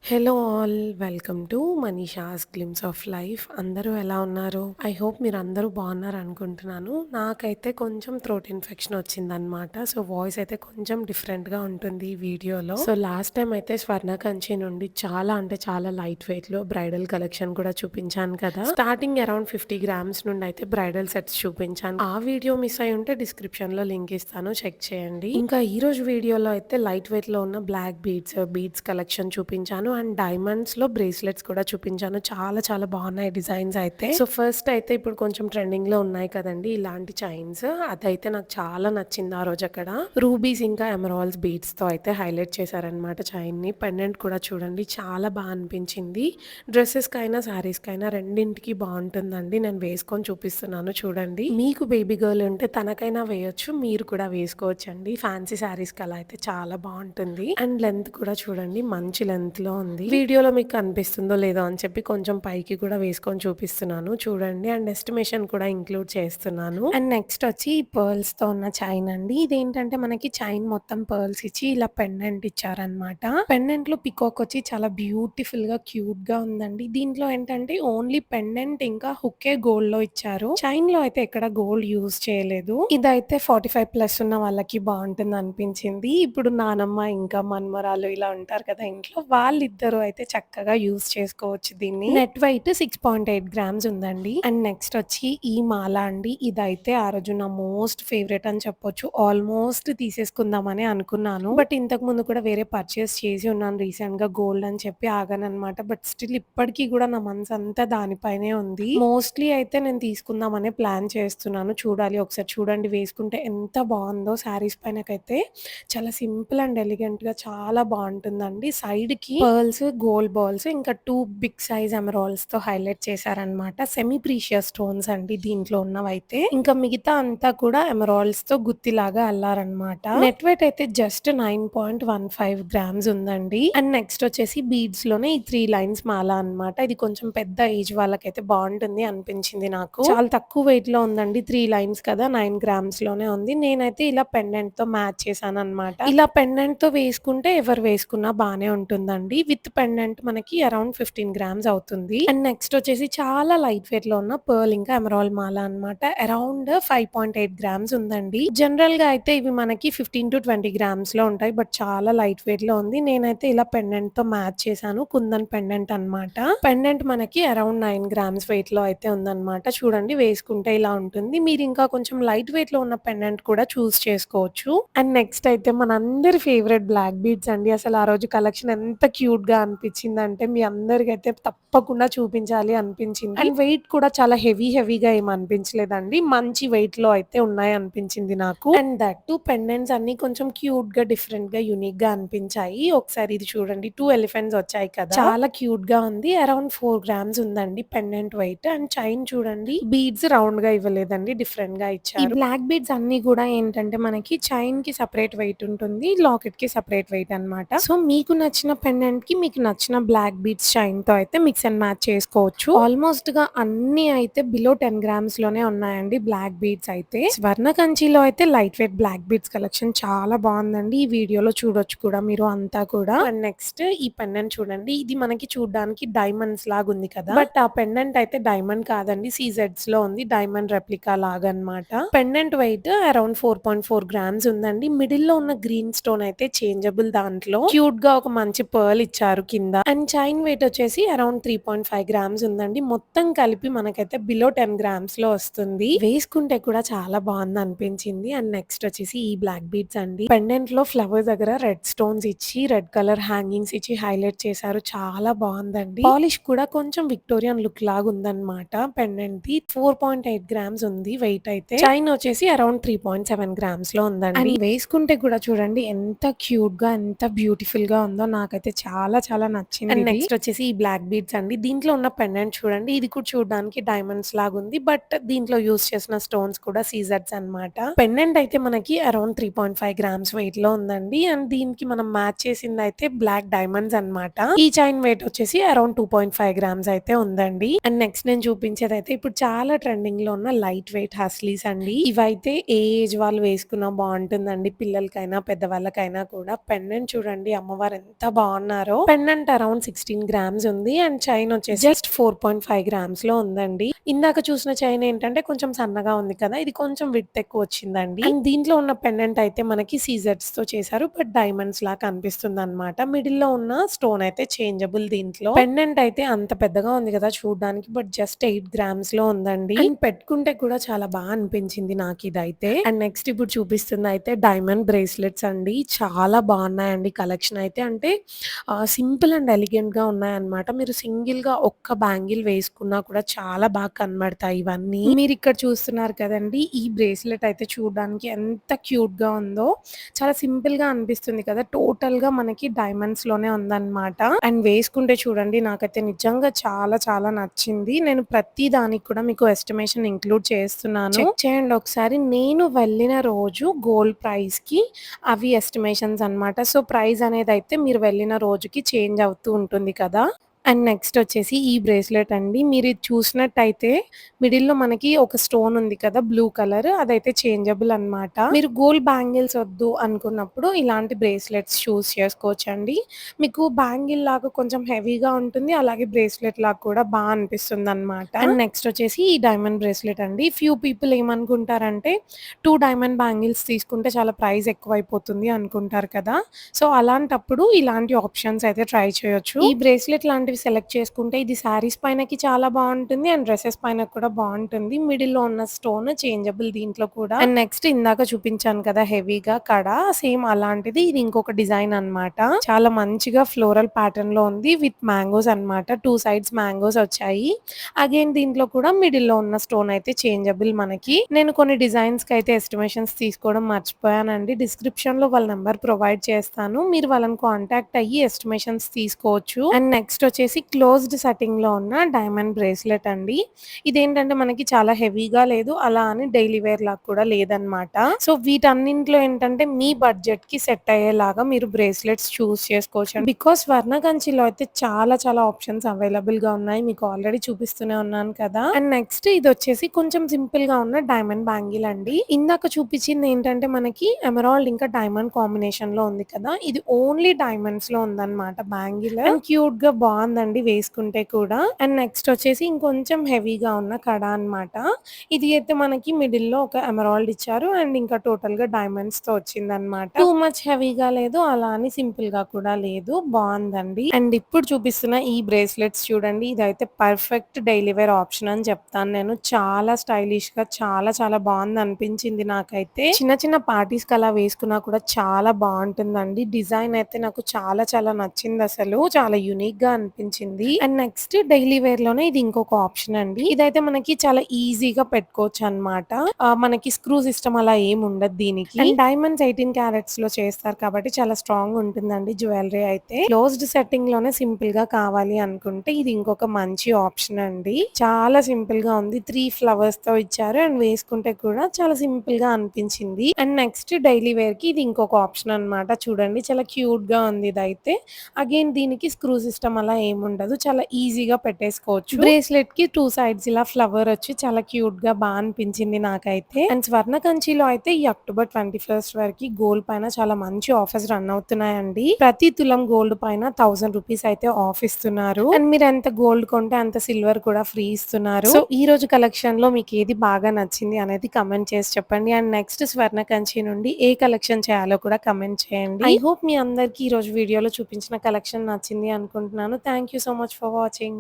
Hello all welcome to Manisha's glimpse of life. అందరూ ఎలా ఉన్నారు? ఐ హోప్ మీరు అందరూ బాగున్నారు అనుకుంటున్నాను. నాకైతే కొంచెం థ్రోట్ ఇన్ఫెక్షన్ వచ్చిందనమాట. సో వాయిస్ అయితే కొంచెం డిఫరెంట్గా ఉంటుంది ఈ వీడియోలో. సో లాస్ట్ టైం అయితే స్వర్ణ కంచి నుండి చాలా అంటే చాలా లైట్ వెయిట్ లో బ్రైడల్ కలెక్షన్ కూడా చూపించాను కదా. స్టార్టింగ్ అరౌండ్ 50 గ్రామ్స్ నుండి అయితే బ్రైడల్ సెట్స్ చూపించాను. ఆ వీడియో మిస్ అయి ఉంటే డిస్క్రిప్షన్ లో లింక్ ఇస్తాను, చెక్ చేయండి. ఇంకా ఈ రోజు వీడియోలో అయితే లైట్ వెయిట్ లో ఉన్న బ్లాక్ బీడ్స్ కలెక్షన్ చూపించాను అండ్ డైమండ్స్ లో బ్రేస్లెట్స్ కూడా చూపించాను. చాలా చాలా బాగున్నాయి డిజైన్స్ అయితే. సో ఫస్ట్ అయితే ఇప్పుడు కొంచెం ట్రెండింగ్ లో ఉన్నాయి కదండి ఇలాంటి చైన్స్. అదైతే నాకు చాలా నచ్చింది ఆ రోజు అక్కడ. రూబీస్ ఇంకా ఎమరాల్డ్స్ బీడ్స్ తో అయితే హైలైట్ చేశారనమాట చైన్ ని. పెండెంట్ కూడా చూడండి చాలా బాగా అనిపించింది. డ్రెస్సెస్ కైనా సారీస్ కైనా రెండింటికి బాగుంటుందండి. నేను వేసుకొని చూపిస్తున్నాను చూడండి. మీకు బేబీ గర్ల్ ఉంటే తనకైనా వేయొచ్చు, మీరు కూడా వేసుకోవచ్చు అండి. ఫ్యాన్సీ సారీస్ కి అలా అయితే చాలా బాగుంటుంది. అండ్ లెంత్ కూడా చూడండి మంచి లెంత్ లో ఉంది. వీడియోలో మీకు కనిపిస్తుందో లేదో అని చెప్పి కొంచెం పైకి కూడా వేసుకొని చూపిస్తున్నాను చూడండి. అండ్ ఎస్టిమేషన్ కూడా ఇంక్లూడ్ చేస్తున్నాను. అండ్ నెక్స్ట్ వచ్చి పర్ల్స్ తో ఉన్న చైన్ అండి. ఇదేంటంటే మనకి చైన్ మొత్తం పర్ల్స్ ఇచ్చి ఇలా పెండెంట్ ఇచ్చారనమాట. పెండెంట్ లో పికాక్ వచ్చి చాలా బ్యూటిఫుల్ గా క్యూట్ గా ఉందండి. దీంట్లో ఏంటంటే ఓన్లీ పెండెంట్ ఇంకా హుక్కే గోల్డ్ లో ఇచ్చారు. చైన్ లో అయితే ఎక్కడ గోల్డ్ యూజ్ చేయలేదు. ఇదైతే 45+ ఉన్న వాళ్ళకి బాగుంటుంది అనిపించింది. ఇప్పుడు నానమ్మ ఇంకా మన్మరాలు ఇలా ఉంటారు కదా ఇంట్లో, వాళ్ళిద్దరూ అయితే చక్కగా యూజ్ చేసుకోవచ్చు దీన్ని. నెట్ వెయిట్ 6.8 గ్రామ్స్ ఉందండి. అండ్ నెక్స్ట్ వచ్చి ఈ మాల అండి. ఇదైతే ఆ రోజు నా మోస్ట్ ఫేవరెట్ అని చెప్పొచ్చు. ఆల్మోస్ట్ తీసేసుకుందామని అనుకున్నాను, బట్ ఇంతకు ముందు కూడా వేరే పర్చేస్ చేసి ఉన్నాను రీసెంట్ గా గోల్డ్ అని చెప్పి ఆగానన్నమాట. బట్ స్టిల్ ఇప్పటికీ కూడా నా మనసు అంతా దానిపైనే ఉంది. మోస్ట్లీ అయితే నేను తీసుకుందామనే ప్లాన్ చేస్తున్నాను. చూడాలి, ఒకసారి చూడండి వేసుకుంటే ఎంత బాగుందో. శారీస్ పైనకైతే చాలా సింపుల్ అండ్ ఎలిగెంట్ గా చాలా బాగుంటుందండి. సైడ్ కి పర్ల్స్, గోల్డ్ బాల్స్ ఇంకా 2 బిగ్ సైజ్ ఎమరాల్డ్స్ తో హైలైట్ చేశారనమాట. సెమీ ప్రీషియస్ స్టోన్స్ అండి దీంట్లో ఉన్నవైతే. ఇంకా మిగతా అంతా కూడా ఎమరాల్డ్స్ తో గుత్తిలాగా అల్లారనమాట. నెట్ వెయిట్ అయితే జస్ట్ 9.15 గ్రామ్స్ ఉందండి. అండ్ నెక్స్ట్ వచ్చేసి బీడ్స్ లోనే ఈ 3 లైన్స్ మాల అన్నమాట. ఇది కొంచెం పెద్ద ఏజ్ వాళ్ళకైతే బాగుంటుంది అనిపించింది నాకు. చాలా తక్కువ వెయిట్ లో ఉందండి. 3 లైన్స్ కదా, 9 గ్రామ్స్ లోనే ఉంది. నేనైతే ఇలా పెండెంట్ తో మ్యాచ్ చేశాను అనమాట. ఇలా పెండెంట్ తో వేసుకుంటే ఎవరు వేసుకున్నా బానే ఉంటుందండి. విత్ పెండెంట్ మనకి అరౌండ్ 15 గ్రామ్స్ అవుతుంది. అండ్ నెక్స్ట్ వచ్చేసి చాలా లైట్ వెయిట్ లో ఉన్న పర్ల్ ఇంకా ఎమరాల్డ్ మాల అన్నమాట. అరౌండ్ 5.8 గ్రామ్స్ ఉందండి. జనరల్ గా అయితే ఇవి మనకి 15 to 20 గ్రామ్స్ లో ఉంటాయి, బట్ చాలా లైట్ వెయిట్ లో ఉంది. నేనైతే ఇలా పెండెంట్ తో మ్యాచ్ చేశాను. కుందన్ పెండెంట్ అన్నమాట. పెండెంట్ మనకి అరౌండ్ 9 గ్రామ్స్ వెయిట్ లో అయితే ఉందన్నమాట. చూడండి వేసుకుంటే ఇలా ఉంటుంది. మీరు ఇంకా కొంచెం లైట్ వెయిట్ లో ఉన్న పెండెంట్ కూడా చూస్ చేసుకోవచ్చు. అండ్ నెక్స్ట్ అయితే మనందరి ఫేవరెట్ బ్లాక్ బీడ్స్ అండి. అసలు ఆ రోజు కలెక్షన్ ఎంత క్యూట్ గా అనిపించిందంటే మీ అందరికైతే తప్పకుండా చూపించాలి అనిపించింది. అండ్ వెయిట్ కూడా చాలా హెవీగా ఏం అనిపించలేదండి. మంచి వెయిట్ లో అయితే ఉన్నాయి అనిపించింది నాకు. అండ్ దట్ టు పెండెంట్స్ అన్ని కొంచెం క్యూట్ గా డిఫరెంట్ గా యూనిక్ గా అనిపించాయి. ఒకసారి ఇది చూడండి, 2 ఎలిఫెంట్స్ వచ్చాయి కదా, చాలా క్యూట్ గా ఉంది. అరౌండ్ 4 గ్రామ్స్ ఉందండి పెండెంట్ వెయిట్. అండ్ చైన్ చూడండి, బీడ్స్ రౌండ్ గా ఇవ్వలేదండి, డిఫరెంట్ గా ఇచ్చారు. ఈ బ్లాక్ బీడ్స్ అన్ని కూడా ఏంటంటే మనకి చైన్ కి సెపరేట్ వెయిట్ ఉంటుంది, లాకెట్ కి సెపరేట్ వెయిట్ అన్నమాట. సో మీకు నచ్చిన పెండెంట్ కి మీకు నచ్చిన బ్లాక్ బీడ్స్ చైన్ తో అయితే మిక్స్ అండ్ మ్యాచ్ చేసుకోవచ్చు. ఆల్మోస్ట్ గా అన్ని అయితే బిలో 10 గ్రామ్స్ లోనే ఉన్నాయండి బ్లాక్ బీడ్స్ అయితే. స్వర్ణ కంచిలో అయితే light weight black beads collection చాలా బాగుందండి. ఈ వీడియోలో చూడొచ్చు కూడా మీరు అంతా కూడా. అండ్ నెక్స్ట్ ఈ పెండెంట్ చూడండి, ఇది మనకి చూడడానికి డైమండ్స్ లాగా ఉంది కదా, బట్ ఆ పెండెంట్ అయితే డైమండ్ కాదండి, సీజెడ్స్ లో ఉంది, డైమండ్ రెప్లికా లాగా అన్నమాట. పెండెంట్ వెయిట్ అరౌండ్ 4.4 గ్రామ్స్ ఉందండి. మిడిల్ లో ఉన్న గ్రీన్ స్టోన్ అయితే చేంజబుల్, దాంట్లో క్యూట్ గా ఒక మంచి పర్ల్ ఇచ్చారు కింద. అండ్ చైన్ వెయిట్ వచ్చేసి అరౌండ్ 3.5 గ్రామ్స్ ఉందండి. మొత్తం కలిపి మనకైతే బిలో 10 గ్రామ్స్ లో వస్తుంది. వేసుకుంటే కూడా చాలా బాగుంది అనిపించింది. అండ్ నెక్స్ట్ వచ్చేసి ఈ బ్లాక్ బీడ్స్ అండి. పెండెంట్ లో ఫ్లవర్ దగ్గర రెడ్ స్టోన్స్ ఇచ్చి రెడ్ కలర్ హ్యాంగింగ్స్ ఇచ్చి హైలైట్ చేశారు. చాలా బాగుందండి. పాలిష్ కూడా కొంచెం విక్టోరియన్ లుక్ లాగా ఉందన్నమాట. పెండెంట్ ది 4.8 గ్రామ్స్ ఉంది వెయిట్ అయితే. చైన్ వచ్చేసి అరౌండ్ 3.7 గ్రామ్స్ లో ఉందండి. అండ్ వేసుకుంటే కూడా చూడండి ఎంత క్యూట్ గా ఎంత బ్యూటిఫుల్ గా ఉందో. నాకైతే చాలా చాలా నచ్చింది. అండ్ నెక్స్ట్ వచ్చేసి ఈ బ్లాక్ బీడ్స్ అండి. దీంట్లో ఉన్న పెండెంట్ చూడండి, ఇది కూడా చూడడానికి డైమండ్స్ లాగా ఉంది, బట్ దీంట్లో యూస్ చేసిన స్టోన్స్ కూడా సీజెడ్స్ అన్నమాట. పెండెంట్ అయితే మనకి అరౌండ్ 3.5 గ్రామ్స్ వెయిట్ లో ఉందండి. అండ్ దీనికి మనం మ్యాచ్ చేసింది అయితే బ్లాక్ డైమండ్స్ అన్నమాట. ఈ చైన్ వెయిట్ వచ్చేసి అరౌండ్ 2.5 గ్రామ్స్ అయితే ఉందండి. అండ్ నెక్స్ట్ నేను చూపించేది అయితే ఇప్పుడు చాలా ట్రెండింగ్ లో ఉన్న లైట్ వెయిట్ హస్లీస్ అండి. ఇవైతే ఏ ఏజ్ వాళ్ళు వేసుకున్నా బాగుంటుందండి, పిల్లలకైనా పెద్దవాళ్ళకైనా కూడా. పెండెంట్ చూడండి, అమ్మవారు ఎంత బాగున్నారో. లో. పెండెంట్ అరౌండ్ 16 గ్రామ్స్ ఉంది. అండ్ చైన్ వచ్చేసి జస్ట్ 4.5 గ్రామ్స్ లో ఉందండి. ఇందాక చూసిన చైన్ ఏంటంటే కొంచెం సన్నగా ఉంది కదా! ఇది కొంచెం విడ్త్ ఎక్కువ వచ్చిందండి. అండ్ దీంట్లో ఉన్న పెండెంట్ అయితే మనకి సీజెడ్స్ తో చేశారు. బట్ డైమండ్స్ లాగా కనిపిస్తుందన్నమాట. మిడిల్ లో ఉన్న స్టోన్ అయితే చేంజబుల్ దీంట్లో. పెండెంట్ అయితే అంత పెద్దగా ఉంది కదా చూడడానికి. బట్ జస్ట్ 8 గ్రామ్స్ లో ఉందండి. అండ్ పెట్టుకుంటే కూడా చాలా బాగా అనిపించింది నాకు ఇదైతే. అండ్ నెక్స్ట్ ఇప్పుడు చూపిస్తుంది అయితే డైమండ్ బ్రేస్లెట్స్ అండి. చాలా బాగున్నాయండి కలెక్షన్ అయితే. అంటే సింపుల్ అండ్ ఎలిగెంట్‌గా ఉన్నాయన్నమాట. మీరు సింగిల్‌గా ఒక్క బ్యాంగిల్ వేసుకున్నా కూడా చాలా బాగా కనబడతాయి ఇవన్నీ. మీరిక్కడ చూస్తున్నారు కదండీ! ఈ బ్రేస్లెట్ అయితే చూడడానికి ఎంత క్యూట్‌గా ఉందో. చాలా సింపుల్‌గా అనిపిస్తుంది కదా! టోటల్‌గా మనకి డైమండ్స్‌లోనే ఉందన్నమాట. అండ్ వేసుకుంటే చూడండి నాకైతే నిజంగా చాలా చాలా నచ్చింది. నేను ప్రతి దానికి కూడా మీకు ఎస్టిమేషన్ ఇంక్లూడ్ చేస్తున్నాను. చెక్ చేయండి ఒకసారి. నేను వెళ్ళిన రోజు గోల్డ్ ప్రైస్‌కి అవి ఎస్టిమేషన్స్ అన్నమాట. సో, ప్రైస్ అనేదైతే మీరు వెళ్ళిన రోజుకి చేంజ్ అవుతూ ఉంటుంది కదా! అండ్ నెక్స్ట్ వచ్చేసి ఈ బ్రేస్లెట్ అండి. మీరిది చూసినట్టయితే మిడిల్‌లో మనకి ఒక స్టోన్ ఉంది కదా! బ్లూ కలర్ అదైతే చేంజబుల్ అన్నమాట. మీరు గోల్డ్ బ్యాంగిల్స్ వద్దు అనుకున్నప్పుడు ఇలాంటి బ్రేస్లెట్స్ చూజ్ చేసుకోవచ్చండి. మీకు బ్యాంగిల్ లాగా కొంచెం హెవీగా ఉంటుంది. అలాగే బ్రేస్లెట్ లాగా కూడా అనిపిస్తుందన్నమాట. అండ్ నెక్స్ట్ వచ్చేసి ఈ డైమండ్ బ్రేస్లెట్ అండి. ఫ్యూ పీపుల్ ఏమనుకుంటారంటే 2 డైమండ్ బ్యాంగిల్స్ తీసుకుంటే చాలా ప్రైస్ ఎక్కువైపోతుంది అనుకుంటారు కదా! సో, అలాంటప్పుడు ఇలాంటి ఆప్షన్స్ అయితే ట్రై చేయొచ్చు. ఈ బ్రేస్లెట్ లాంటివి సెలెక్ట్ చేసుకుంటే ఇది శారీస్ పైనకి చాలా బావుంటుంది. అండ్ డ్రెసెస్ పైన కూడా బావుంటుంది. మిడిల్‌లో ఉన్న స్టోన్ చేంజబుల్ దీంట్లో కూడా. అండ్ నెక్స్ట్ ఇందాక చూపించాను కదా! హెవీగా కడ సేమ్ అలాంటిది. ఇది ఇంకొక డిజైన్ అన్నమాట. చాలా మంచిగా ఫ్లోరల్ ప్యాటర్న్‌లో ఉంది. విత్ మ్యాంగోస్ అన్నమాట. 2 సైడ్స్ మ్యాంగోస్ వచ్చాయి. అగైన్ దీంట్లో కూడా మిడిల్‌లో ఉన్న స్టోన్ అయితే చేంజబుల్ మనకి. నేను కొన్ని డిజైన్స్‌కి అయితే ఎస్టిమేషన్స్ తీసుకోవడం మర్చిపోయానండి. డిస్క్రిప్షన్‌లో వాళ్ళ నంబర్ ప్రొవైడ్ చేస్తాను. మీరు వాళ్ళని కాంటాక్ట్ అయ్యి ఎస్టిమేషన్స్ తీసుకోవచ్చు. అండ్ నెక్స్ట్ వచ్చేసి క్లోజ్డ్ సెట్టింగ్‌లో ఉన్న డైమండ్ బ్రేస్లెట్ అండి. ఇదేంటంటే మనకి చాలా హెవీగా లేదు. అలా అని డైలీ వేర్ లాగా కూడా లేదన్నమాట. సో, వీటన్నింటిలో ఏంటంటే మీ బడ్జెట్‌కి సెట్ అయ్యేలాగా మీరు బ్రేస్లెట్స్ చూజ్ చేసుకోవచ్చండి. బికాస్ స్వర్ణకంచిలో అయితే చాలా చాలా ఆప్షన్స్ అవైలబుల్‌గా ఉన్నాయి. మీకు ఆల్రెడీ చూపిస్తూనే ఉన్నాను కదా! అండ్ నెక్స్ట్ ఇదొచ్చేసి కొంచెం సింపుల్‌గా ఉన్న డైమండ్ బ్యాంగిల్ అండి. ఇందాక చూపించింది ఏంటంటే మనకి ఎమరాల్డ్ ఇంకా డైమండ్ కాంబినేషన్‌లో ఉంది కదా! ఇది ఓన్లీ డైమండ్స్‌లో ఉందన్నమాట బ్యాంగిల్. అండ్ క్యూట్‌గా బావుందండి వేసుకుంటే కూడా. అండ్ నెక్స్ట్ వచ్చేసి ఇంకొంచెం హెవీగా ఉన్న కడ అన్నమాట. ఇది అయితే మనకి మిడిల్‌లో ఒక ఎమరాల్డ్ ఇచ్చారు. అండ్ ఇంకా టోటల్‌గా డైమండ్స్‌తో వచ్చిందన్నమాట. టూ మచ్ హెవీగా లేదు. అలా అని సింపుల్‌గా కూడా లేదు. బావుందండి. అండ్ ఇప్పుడు చూపిస్తున్న ఈ బ్రేస్లెట్స్ చూడండి. ఇదైతే పర్ఫెక్ట్ డైలీ వేర్ ఆప్షన్ అని చెప్తాను నేను. చాలా స్టైలిష్‌గా చాలా చాలా బావుందనిపించింది నాకైతే. చిన్న చిన్న పార్టీస్‌కి అలా వేసుకున్నా కూడా చాలా బావుంటుందండి. డిజైన్ అయితే నాకు చాలా చాలా నచ్చిందసలు. చాలా యూనిక్‌గా అనిపించింది. అండ్ నెక్స్ట్ డైలీ వేర్‌లోనే ఇది ఇంకొక ఆప్షన్ అండి. ఇదైతే మనకి చాలా ఈజీగా పెట్టుకోవచ్చనమాట. మనకి స్క్రూ సిస్టమ్ అలా ఏమి ఉండదు దీనికి. అండ్ డైమండ్స్ 18 క్యారెట్స్‌లో చేస్తారు కాబట్టి చాలా స్ట్రాంగ్ ఉంటుందండి జ్యువెలరీ అయితే. క్లోజ్డ్ సెట్టింగ్‌లోనే సింపుల్‌గా కావాలి అనుకుంటే ఇది ఇంకొక మంచి ఆప్షన్ అండి. చాలా సింపుల్‌గా ఉంది. 3 ఫ్లవర్స్‌తో ఇచ్చారు. అండ్ వేసుకుంటే కూడా చాలా సింపుల్‌గా అనిపించింది. అండ్ నెక్స్ట్ డైలీ వేర్‌కి ఇది ఇంకొక ఆప్షన్ అన్నమాట. చూడండి చాలా క్యూట్‌గా ఉంది ఇదైతే. అగైన్ దీనికి స్క్రూ సిస్టమ్ అలా ఏముండదు. చాలా ఈజీగా పెట్టేసుకోవచ్చు. బ్రేస్లెట్‌కి 2 సైడ్స్ ఇలా ఫ్లవర్ వచ్చి చాలా క్యూట్‌గా అనిపించింది నాకైతే. అండ్ స్వర్ణ కంచిలో అయితే ఈ అక్టోబర్ 21 వరకి గోల్డ్ పైన చాలా మంచి ఆఫర్స్ రన్ అవుతున్నాయండి. ప్రతి తులం గోల్డ్ పైన 1000 రూపీస్ అయితే ఆఫ్ ఇస్తున్నారు. అండ్ మీరు ఎంత గోల్డ్ కొంటే అంత సిల్వర్ కూడా ఫ్రీ ఇస్తున్నారు. సో ఈ రోజు కలెక్షన్ లో మీకు ఏది బాగా నచ్చింది అనేది కమెంట్ చేసి చెప్పండి. అండ్ నెక్స్ట్ స్వర్ణ కంచి నుండి ఏ కలెక్షన్ చేయాలో కూడా కమెంట్ చేయండి. ఐ హోప్ మీ అందరికి ఈ రోజు వీడియోలో చూపించిన కలెక్షన్ నచ్చింది అనుకుంటున్నాను. Thank you so much for watching.